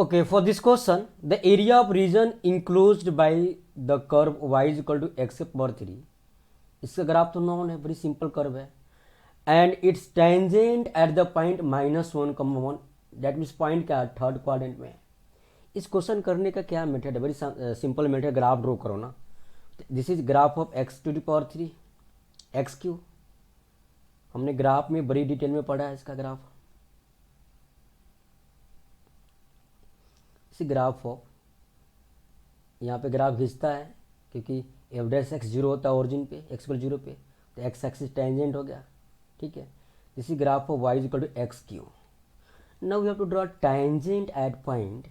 Okay, for this question, the area of region enclosed by the curve y is equal to x power 3. इसका graph तो non है, बड़ी simple curve है, and it's tangent at the point -1,1. That means point क्या है, third quadrant में. इस question करने का क्या मेथड है, बड़ी सिंपल मेथड. ग्राफ ड्रॉ करो ना. This is graph of x to the power 3 X cube. हमने ग्राफ में बड़ी डिटेल में पढ़ा है इसका ग्राफ. इसी ग्राफ ऑफ, यहाँ पे ग्राफ खींचता है क्योंकि एफ डैश एक्स जीरो होता है ओरिजिन पे, एक्स इक्वल जीरो पे, तो एक्स एक्सिस टेंजेंट हो गया. ठीक है. इसी graph of Y equal to x cube. Now we have to draw tangent at point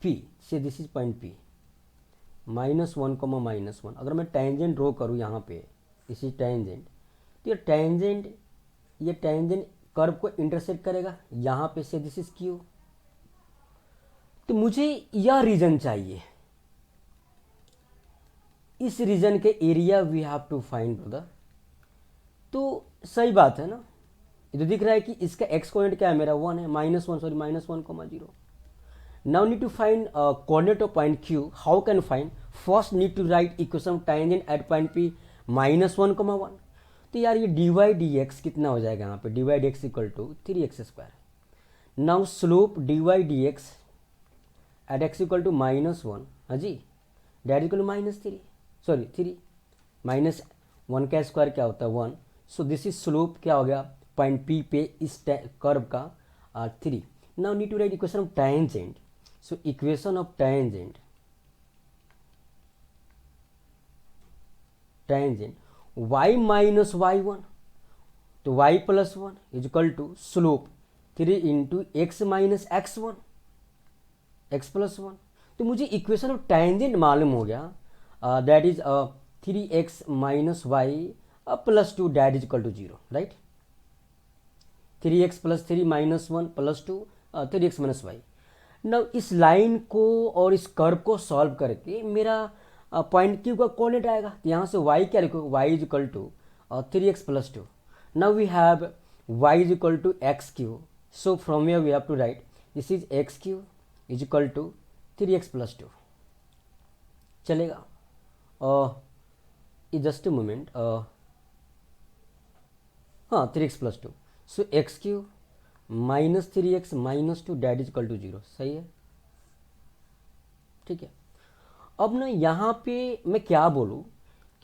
P. So this is point P, -1, -1. अगर मैं टेंजेंट ड्रॉ करूँ यहाँ पे, दिस इज टेंजेंट, तो ये टेंजेंट कर्व को इंटरसेक्ट करेगा यहाँ पे. से दिस इज क्यू. तो मुझे यह रीजन चाहिए. इस रीजन के area we have to find brother. तो सही बात है ना. ये तो दिख रहा है कि इसका एक्स कोऑर्डिनेट क्या है, मेरा 1 है, -1,0. Now need to find coordinate of point Q. How can find? First need to write equation of tangent at point P -1,1. तो यार ये dy dx कितना हो जाएगा यहाँ पे, dy dx equal to 3x². Now slope dy dx at x equal to -1, हाँ जी, डेट इक्वल टू -3, सॉरी 3, -1 का स्क्वायर क्या होता है 1. सो दिस इज स्लोप क्या हो गया पॉइंट पी पे इस कर्व का 3. Now need to write equation of tangent. So equation of tangent y minus y1, तो y plus 1 is equal to slope 3 into X minus x1, x plus 1. तो मुझे equation of tangent मालूम हो गया. That is 3x minus Y plus 2, that is equal to 0, right. 3x plus 3 minus 1 plus 2, 3x minus Y. Now इस line को और इस curve को सॉल्व करके मेरा पॉइंट क्यू का कोऑर्डिनेट आएगा. तो यहाँ से y क्या लिखो, y is equal to 3x plus 2. Now we have y is equal to x q. So from here we have to write this is x q is equal to 3x plus 2. चलेगा. Just a moment. हाँ, 3x plus 2. So x q minus 3x minus 2 that is equal to 0. सही है, ठीक है. अब ना यहाँ पे मैं क्या बोलूँ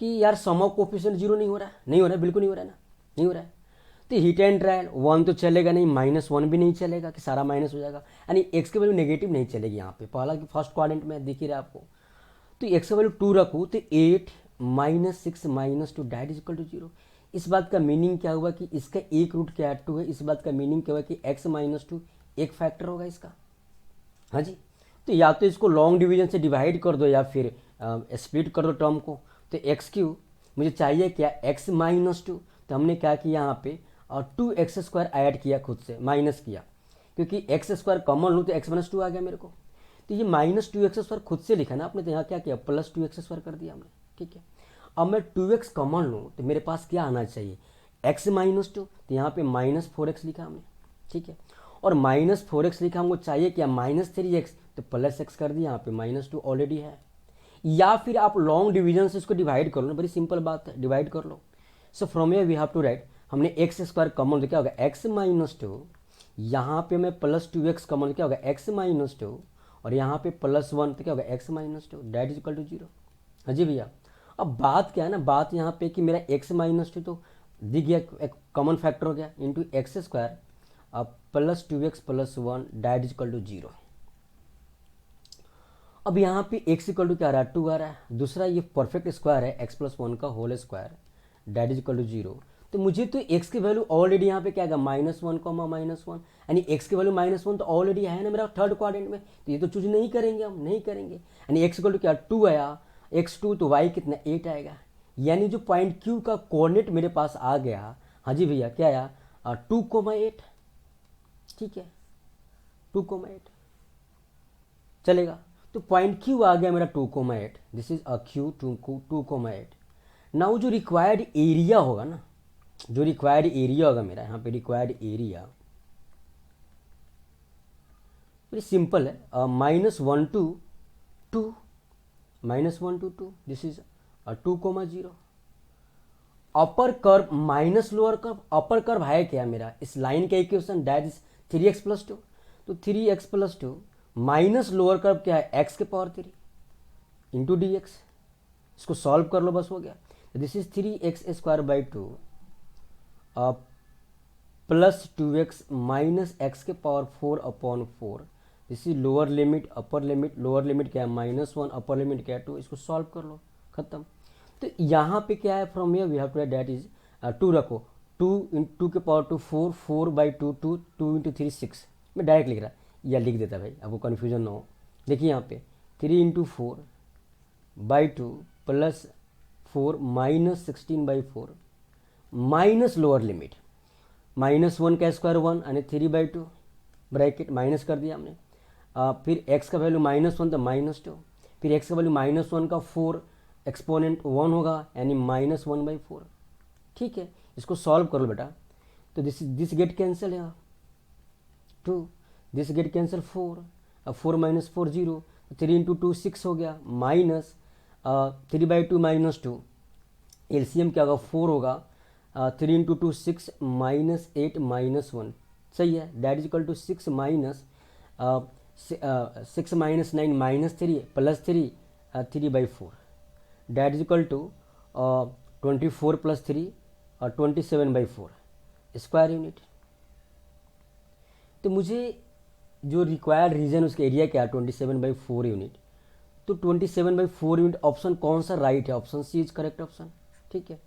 कि यार सम ऑफ कोफिशिएंट 0 नहीं हो रहा है, नहीं हो रहा है, बिल्कुल नहीं हो रहा है ना, नहीं हो रहा है. तो हिट एंड ट्रायल 1 तो चलेगा नहीं, -1 भी नहीं चलेगा कि सारा माइनस हो जाएगा, यानी एक्स की वैल्यू नेगेटिव नहीं चलेगी यहाँ पे. पहला कि फर्स्ट क्वाड्रेंट में दिख ही रहा है आपको. तो एक्स की वैल्यू 2 रखूँ तो 8 -6 -2 डैट इज इक्वल टू 0. इस बात का मीनिंग क्या हुआ कि इसका एक रूट क्या 2 है. इस बात का मीनिंग क्या हुआ कि x -2 एक फैक्टर होगा इसका. हाँ जी. तो या तो इसको लॉन्ग डिवीजन से डिवाइड कर दो या फिर स्प्लिट कर दो टर्म को. तो एक्स क्यू मुझे चाहिए क्या, x -2. तो हमने क्या किया यहाँ पे 2x² ऐड किया, खुद से माइनस किया, क्योंकि x² कॉमन लूँ तो x -2 आ गया मेरे को. तो ये -2x² खुद से लिखा ना आपने, तो यहाँ क्या किया +2x² कर दिया हमने. ठीक है. अब मैं 2x कॉमन लूँ तो मेरे पास क्या आना चाहिए, x -2. तो यहाँ पे -4x लिखा हमने. ठीक है. और -4x लिखा हमको चाहिए क्या, -3x, तो +x कर दिया. यहाँ पे -2 ऑलरेडी है. या फिर आप लॉन्ग डिवीजन से इसको डिवाइड कर लो ना, बड़ी सिंपल बात है, डिवाइड कर लो. So from here we have to write, हमने x² कॉमन तो क्या होगा x -2. यहाँ पे मैं +2x कॉमन क्या होगा x -2. और यहाँ पे +1 तो क्या होगा x -2 that is equal to 0. हाँ जी भैया. अब बात क्या है ना, बात यहाँ पे कि मेरा x -2 तो दिख गया, एक कॉमन फैक्टर हो गया, इंटू x² अब +2x + 1 that is equal to 0. अब यहाँ पे x इक्वल टू क्या आ रहा है, 2 आ रहा है. दूसरा ये परफेक्ट स्क्वायर है, x + 1 का whole square that is equal to 0. तो मुझे तो x की वैल्यू ऑलरेडी यहाँ पे क्या आएगा -1, -1, यानी x की वैल्यू -1 तो ऑलरेडी है ना मेरा थर्ड क्वाड्रेंट में. तो ये तो चूज नहीं करेंगे, हम नहीं करेंगे. यानी x इक्वल टू क्या 2 आया, x2 तो y कितना 8 आएगा. यानी जो पॉइंट q का कोऑर्डिनेट मेरे पास आ गया, हाँ जी भैया, क्या आया 2,8. ठीक है, 2,8 चलेगा. तो पॉइंट क्यू आ गया मेरा 2,8. This is a Q 2,8. Now जो रिक्वायर्ड एरिया होगा ना, जो रिक्वायर्ड एरिया होगा मेरा यहाँ पे, रिक्वायर्ड एरिया वेरी सिंपल है, -1 to 2, -1 to 2, this is 2,0। Upper curve minus lower curve, upper curve है क्या मेरा इस लाइन का इक्वेशन, दैट इज 3x+2, तो 3x+2 माइनस लोअर कर्व क्या है x⁻³ इंटू dx, इसको सॉल्व कर लो बस हो गया। This is 3x² 2 plus 2x minus x⁴/4, this is lower limit upper limit, lower limit क्या है -1, अपर लिमिट क्या है 2, इसको सॉल्व कर लो खत्म। तो यहाँ पे क्या है from here we have to that is 2 रखो, 2 4, 4/2 2, 2 × 3 6, मैं डायरेक्ट लिख रहा या लिख देता भाई, आपको कन्फ्यूजन ना हो। देखिए यहाँ पे 3 × 4/2 प्लस 4 -16/4 माइनस लोअर लिमिट -1 का स्क्वायर 1 यानी 3/2 ब्रैकेट माइनस कर दिया हमने। फिर x का वैल्यू -1 तो -2, फिर x का वैल्यू -1 का 4 एक्सपोनेंट 1 होगा यानी -1/4। ठीक है, इसको सॉल्व कर लो बेटा, तो दिस गेट कैंसिल है 2, दिस गेट कैंसिल 4, अब 4 - 4 0, 3 × 2 6 हो गया, माइनस 3/2 -2, एलसीएम क्या होगा 4 होगा, 3 × 2 6 -8 -1, सही है, that is equal to 6 minus 6 - 9 -3 plus 3 3/4, that is equal to 24 + 3 27/4 square unit. तो मुझे जो रिक्वायर्ड रीजन उसका एरिया क्या है 27/4 यूनिट, तो 27/4 यूनिट ऑप्शन कौन सा राइट है, option C is correct option. ठीक है।